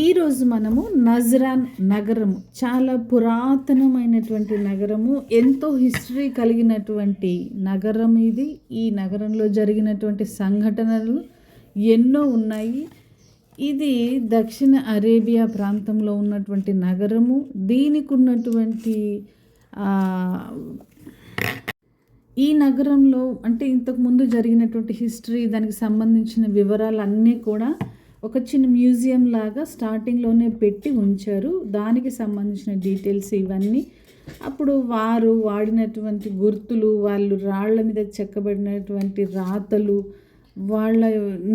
ఈరోజు మనము నజ్రాన్ నగరము, చాలా పురాతనమైనటువంటి నగరము, ఎంతో హిస్టరీ కలిగినటువంటి నగరం ఇది. ఈ నగరంలో జరిగినటువంటి సంఘటనలు ఎన్నో ఉన్నాయి. ఇది దక్షిణ అరేబియా ప్రాంతంలో ఉన్నటువంటి నగరము. దీనికి ఉన్నటువంటి ఈ నగరంలో అంటే ఇంతకుముందు జరిగినటువంటి హిస్టరీ, దానికి సంబంధించిన వివరాలు అన్నీ కూడా ఒక చిన్న మ్యూజియం లాగా స్టార్టింగ్లోనే పెట్టి ఉంచారు. దానికి సంబంధించిన డీటెయిల్స్ ఇవన్నీ, అప్పుడు వారు వాడినటువంటి గుర్తులు, వాళ్ళు రాళ్ల మీద చెక్కబడినటువంటి రాతలు, వాళ్ళ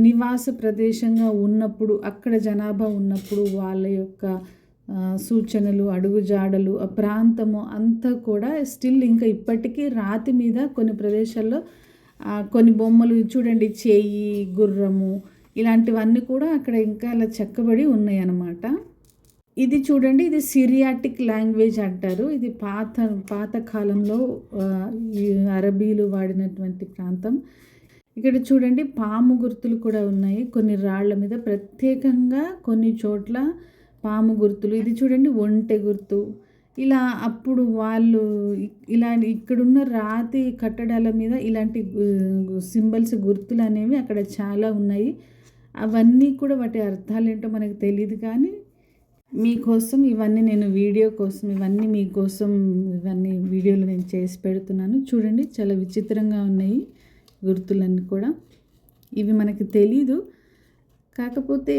నివాస ప్రదేశంగా ఉన్నప్పుడు, అక్కడ జనాభా ఉన్నప్పుడు వాళ్ళ యొక్క సూచనలు, అడుగుజాడలు, ఆ ప్రాంతము అంతా కూడా స్టిల్ ఇంకా ఇప్పటికీ రాతి మీద కొన్ని ప్రదేశాల్లో కొన్ని బొమ్మలు చూడండి, చేయి, గుర్రము, ఇలాంటివన్నీ కూడా అక్కడ ఇంకా అలా చెక్కబడి ఉన్నాయి అన్నమాట. ఇది చూడండి, ఇది సిరియాటిక్ లాంగ్వేజ్ అంటారు. ఇది పాత కాలంలో అరబీలు వాడినటువంటి ప్రాంతం. ఇక్కడ చూడండి, పాము గుర్తులు కూడా ఉన్నాయి కొన్ని రాళ్ల మీద, ప్రత్యేకంగా కొన్ని చోట్ల పాము గుర్తులు. ఇది చూడండి, ఒంటె గుర్తు. ఇలా అప్పుడు వాళ్ళు ఇలా ఇక్కడున్న రాతి కట్టడాల మీద ఇలాంటి సింబల్స్, గుర్తులు అనేవి అక్కడ చాలా ఉన్నాయి. అవన్నీ కూడా వాటి అర్థాలు ఏంటో మనకు తెలియదు, కానీ మీకోసం ఇవన్నీ నేను వీడియో కోసం, ఇవన్నీ మీకోసం, ఇవన్నీ వీడియోలు నేను చేసి పెడుతున్నాను. చూడండి, చాలా విచిత్రంగా ఉన్నాయి గుర్తులన్నీ కూడా. ఇవి మనకి తెలీదు, కాకపోతే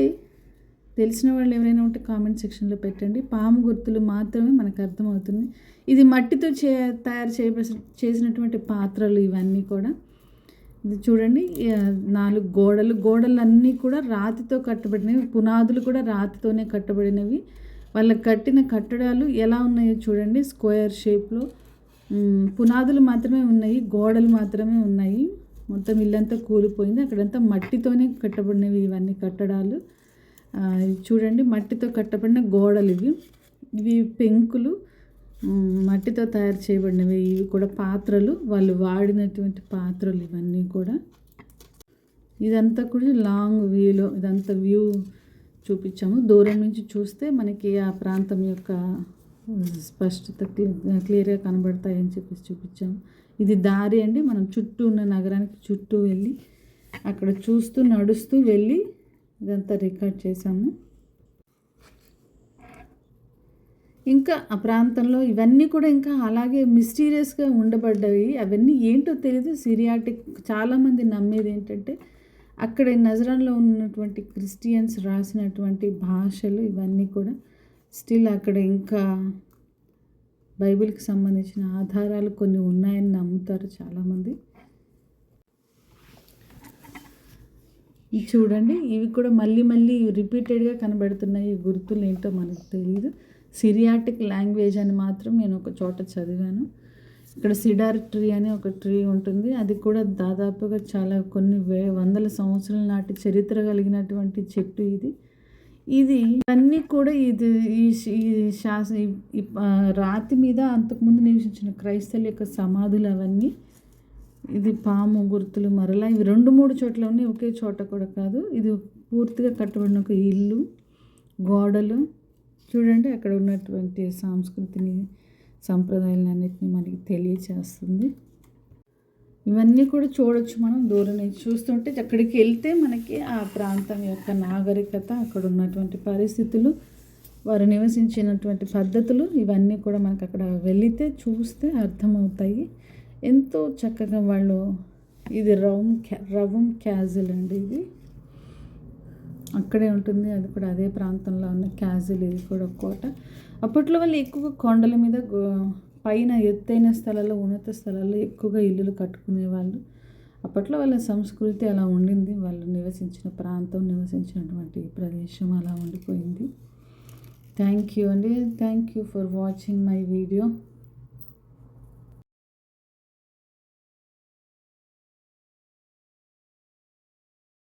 తెలిసిన వాళ్ళు ఎవరైనా ఉంటే కామెంట్ సెక్షన్లో పెట్టండి. పాము గుర్తులు మాత్రమే మనకు అర్థమవుతుంది. ఇది మట్టితో తయారు చేసినటువంటి పాత్రలు ఇవన్నీ కూడా. ఇది చూడండి, 4 గోడలన్నీ కూడా రాతితో కట్టబడినవి, పునాదులు కూడా రాతితోనే కట్టబడినవి. వాళ్ళ కట్టిన కట్టడాలు ఎలా ఉన్నాయో చూడండి, స్క్వేర్ షేప్లో. పునాదులు మాత్రమే ఉన్నాయి, గోడలు మాత్రమే ఉన్నాయి. మొత్తం ఇల్లంతా కూలిపోయింది. అక్కడంతా మట్టితోనే కట్టబడినవి ఇవన్నీ కట్టడాలు. చూడండి, మట్టితో కట్టబడిన గోడలు ఇవి పెంకులు, మట్టితో తయారు చేయబడినవి. ఇవి కూడా పాత్రలు, వాళ్ళు వాడినటువంటి పాత్రలు ఇవన్నీ కూడా. ఇదంతా కూడా లాంగ్ వ్యూలో ఇదంతా వ్యూ చూపించాము. దూరం నుంచి చూస్తే మనకి ఆ ప్రాంతం యొక్క స్పష్టత క్లియర్గా కనబడతాయని చెప్పేసి చూపించాము. ఇది దారి అండి, మనం చుట్టూ ఉన్న నగరానికి చుట్టూ వెళ్ళి అక్కడ చూస్తూ నడుస్తూ వెళ్ళి ఇదంతా రికార్డ్ చేశాము. ఇంకా ఆ ప్రాంతంలో ఇవన్నీ కూడా ఇంకా అలాగే మిస్టీరియస్గా ఉండబడ్డవి. అవన్నీ ఏంటో తెలియదు. సిరియాటిక్, చాలామంది నమ్మేది ఏంటంటే అక్కడ నజరాన్లో ఉన్నటువంటి క్రిస్టియన్స్ రాసినటువంటి భాషలు ఇవన్నీ కూడా స్టిల్ అక్కడ ఇంకా బైబిల్కి సంబంధించిన ఆధారాలు కొన్ని ఉన్నాయని నమ్ముతారు చాలామంది. చూడండి, ఇవి కూడా మళ్ళీ రిపీటెడ్గా కనబడుతున్నాయి. ఈ గుర్తులు ఏంటో మనకు తెలియదు. సిరియాటిక్ లాంగ్వేజ్ అని మాత్రం నేను ఒక చోట చదివాను. ఇక్కడ సిడార్ ట్రీ అని ఒక ట్రీ ఉంటుంది. అది కూడా దాదాపుగా చాలా కొన్ని వందల సంవత్సరాల నాటి చరిత్ర కలిగినటువంటి చెట్టు ఇది అన్నీ కూడా ఈ రాతి మీద అంతకుముందు నివసించిన క్రైస్తవుల యొక్క సమాధులు అవన్నీ. ఇది పాము గుర్తులు మరలా ఇవి 2-3 చోట్ల ఉన్నాయి, ఒకే చోట కూడా కాదు. ఇది పూర్తిగా కట్టబడిన ఒక ఇల్లు, గోడలు. చూడండి, అక్కడ ఉన్నటువంటి సంస్కృతిని, సంప్రదాయాలన్నింటినీ మనకి తెలియచేస్తుంది. ఇవన్నీ కూడా చూడొచ్చు మనం దూరం నుంచి చూస్తుంటే. అక్కడికి వెళ్తే మనకి ఆ ప్రాంతం యొక్క నాగరికత, అక్కడ ఉన్నటువంటి పరిస్థితులు, వారు నివసించినటువంటి పద్ధతులు ఇవన్నీ కూడా మనకు అక్కడ వెళితే చూస్తే అర్థమవుతాయి. ఎంతో చక్కగా వాళ్ళు. ఇది రవం క్యాజిల్ అండి, ఇది అక్కడే ఉంటుంది. అది కూడా అదే ప్రాంతంలో ఉన్న క్యాజిల్. ఇది కూడా కోట. అప్పట్లో వాళ్ళు ఎక్కువగా కొండల మీద, పైన ఎత్తైన స్థలాల్లో, ఉన్నత స్థలాల్లో ఎక్కువగా ఇల్లులు కట్టుకునేవాళ్ళు. అప్పట్లో వాళ్ళ సంస్కృతి అలా ఉండింది. వాళ్ళు నివసించిన ప్రాంతం, నివసించినటువంటి ప్రదేశం అలా ఉండిపోయింది. థ్యాంక్ యూ అండి. Thank you for watching my video.